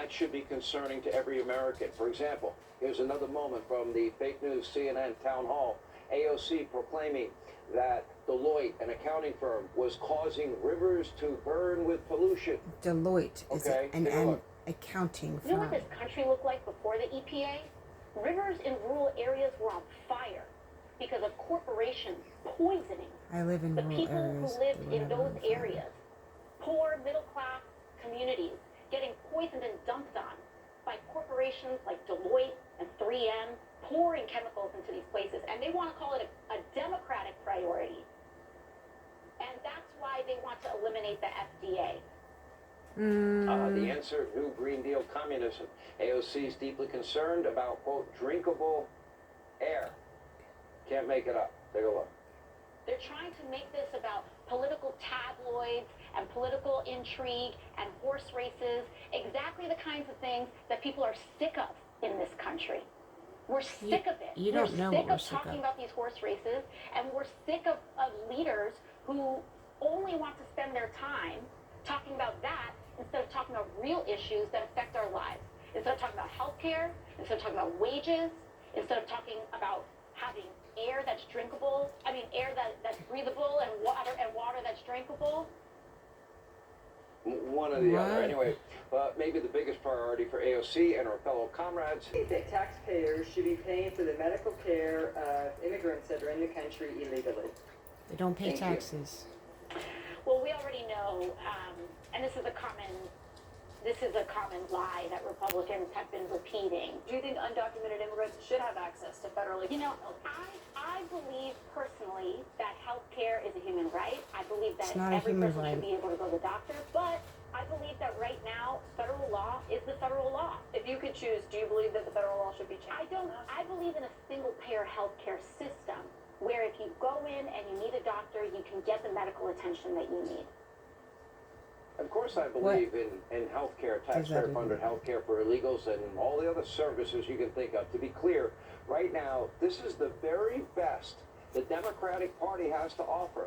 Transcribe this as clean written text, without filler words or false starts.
that should be concerning to every American. For example, here's another moment from the fake news CNN town hall. AOC proclaiming that Deloitte, an accounting firm, was causing rivers to burn with pollution. Deloitte is an accounting firm. You know what this country looked like before the EPA? Rivers in rural areas were on fire because of corporations poisoning I live in the rural people areas. who lived in those areas. Poor middle-class communities getting poisoned and dumped on by corporations like Deloitte and 3M, pouring chemicals into these places, and they want to call it a democratic priority. And that's why they want to eliminate the FDA. The answer, new Green Deal communism. AOC is deeply concerned about, quote, drinkable air. Can't make it up. Take a look. They're trying to make this about political tabloids and political intrigue and horse races, exactly the kinds of things that people are sick of in this country. We're sick of it. You don't know what we're sick talking of. about these horse races, and we're sick of leaders who only want to spend their time talking about that instead of talking about real issues that affect our lives. Instead of talking about health care, instead of talking about wages, instead of talking about having air that's drinkable, air that's breathable, and water that's drinkable. One or the other. Anyway, maybe the biggest priority for AOC and her fellow comrades. I think that taxpayers should be paying for the medical care of immigrants that are in the country illegally. They don't pay Thank you. taxes. Well, we already know, and this is a common lie that Republicans have been repeating. Do you think undocumented immigrants should have access to federally? You know, I believe personally that health care is a human right. I believe that every person should be able to go to the doctor, but I believe that right now, federal law is the federal law. If you could choose, do you believe that the federal law should be changed? I believe in a single-payer health care system where if you go in and you need a doctor, you can get the medical attention that you need. Of course, I believe in health care, taxpayer-funded health care for illegals and all the other services you can think of. To be clear, right now, this is the very best the Democratic Party has to offer.